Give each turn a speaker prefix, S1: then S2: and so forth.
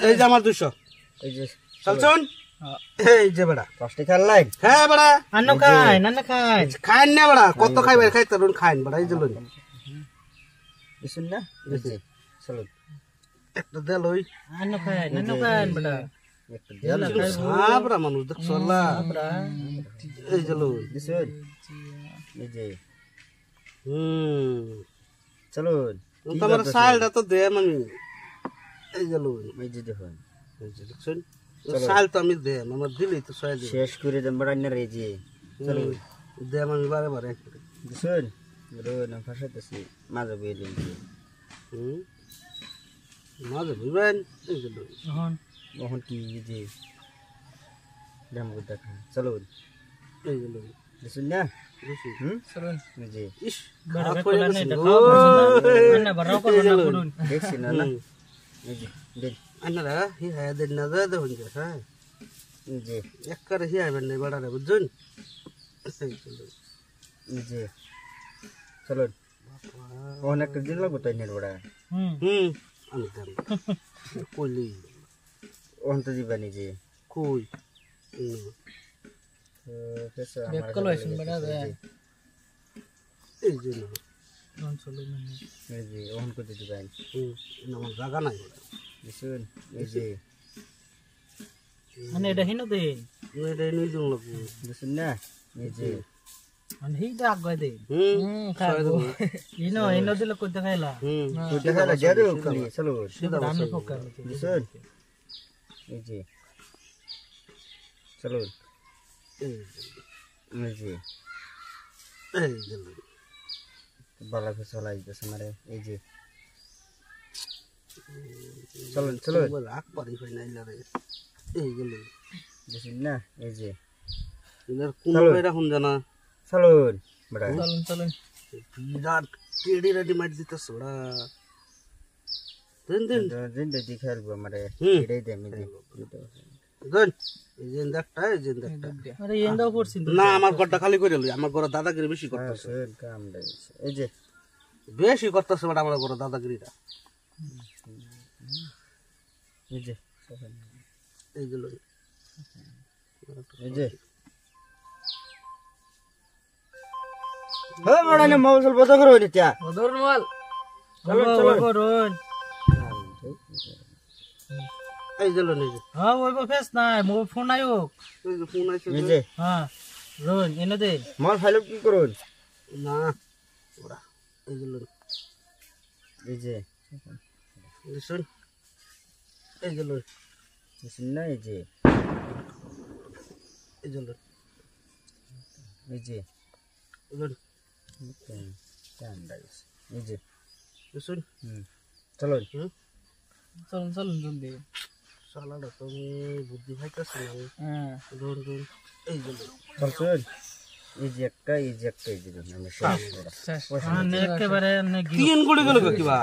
S1: এই যে আমার 200 এই যে চলছুন এই যে বড়া কষ্ট খেললাই হ্যাঁ বড়া
S2: আন্ন খাই নান্না খাই
S1: খাইন না বড়া কত খাইবে খাইতারুন খাইন বড়া এই যে লই
S2: শুন না বুঝছি চলো
S1: একটা দে লই
S2: আন্ন খাই নান্না খাই বড়া
S1: একটা দে লই সাবরা মানুষ দেখছ আল্লাহ এই যে লই
S2: দিছুন এই যে চলো
S1: তোমার সালটা তো দে আমি এই যে লই
S2: এই যে দেখুন
S1: এই যে দেখছুন সাল তো আমি দে আমার দিলি তো সয় দে
S2: শেষ করে দেন বড় না রে যে চলো
S1: দে আমি বারে বারে
S2: দিছুন রোন ফাসাতেছি মাঝে বই দিন
S1: মাঝে বুঝবেন এই যে লই
S2: মোহন কি যে দাম দেখা চলো
S1: এই যে লই
S2: দিছুন না চলো জি
S1: ইস
S2: বড়
S1: খারাপ
S2: করে
S1: হয়ে
S2: না
S1: গেছে
S2: এটা
S1: গো।
S2: খাও না বড় করে না করুন
S1: দেখছি না
S2: না এই যে দেন
S1: আন্নারা হি হায় দেন না দে দেখুন যে হ্যাঁ
S2: জি
S1: একবারে হি আইবেন না বাড়ারে বুঝছেন
S2: এই যে চলো অনেক দিন লাগবে তাই নেট বড়া
S1: আমি দেন কইলি
S2: ওহন তো দিবানি যে
S1: কই
S2: কেসা
S3: বেকল হইছেন বড়া দে
S1: এই যে না
S3: নন চলে না
S2: এই যে ওহন কত দিবান
S1: আমার জায়গা নাই
S2: দিছুন এই যে
S3: মানে এটা হিনো দে
S1: এটা নিয়ে যান লাগবে
S2: দিছুন না এই যে
S3: মানে হিটা আগায় দে খাবো হিনো হিনো দিলে কইতে খাইলা
S2: তো দেখা না যাবে খালি চলো
S3: দামে ফোকা
S2: দিছুন এই যে চলো
S1: এই
S2: যে
S1: যে
S2: বালা ফসল আইতেছে মারে এই যে চলো চলো
S1: রাখ পারি হই নাই রে এই গেল
S2: দিছুন না এই যে
S1: ইনার কোন কইরা হুন জানা
S2: চলো বড়া
S3: চলুন চলুন
S1: বিরাট টেডি রেডি মার দিতে সোড়া দেন দেন
S2: দিন দে দেখালবো মারে এটাই দে আমি দেন
S1: দেন এই যে দেখটা এই যে দেখটা
S3: আরে এন্দাও পড়ছিন
S1: না আমার ঘরটা খালি করে লই আমার ঘর দাদাগিরি বেশি করতেছে
S2: কাম দে এই যে
S1: বেশি করতেছে বড় আমার ঘর দাদাগিরিটা
S2: এই যে
S1: এই যে লই
S2: এই যে হ্যাঁ বড়া না মৌসুল বড় করে নিতা
S3: ধরুন মাল
S2: চলো চলো
S3: করুন
S1: এই যে লই
S3: হ্যাঁ ওই ফেস নাই মো ফোন আইও
S1: এই যে ফোন আইছে
S2: এই যে
S3: হ্যাঁ রোন এনে দে
S2: মাল ফাইল কি করুন
S1: না ওরা এই যে লই
S2: এই যে
S1: শুন এই যে লই
S2: দিছুন না এই যে
S1: এই যে লই
S2: এই যে
S1: লই
S2: কাম দাইস এই যে
S1: শুন
S2: চলো
S3: চলুন চলুন জলদি
S1: সালাডা তুমি বুদ্ধি খাইতেছ না
S3: হ্যাঁ
S1: ধরুন ধরুন এই যে লই
S2: চলছুন এই যে একটা এই যে একটা এই যে আমি শেষ
S3: হ্যাঁ একেবারে
S1: তিন গুড়ি গেল কিবা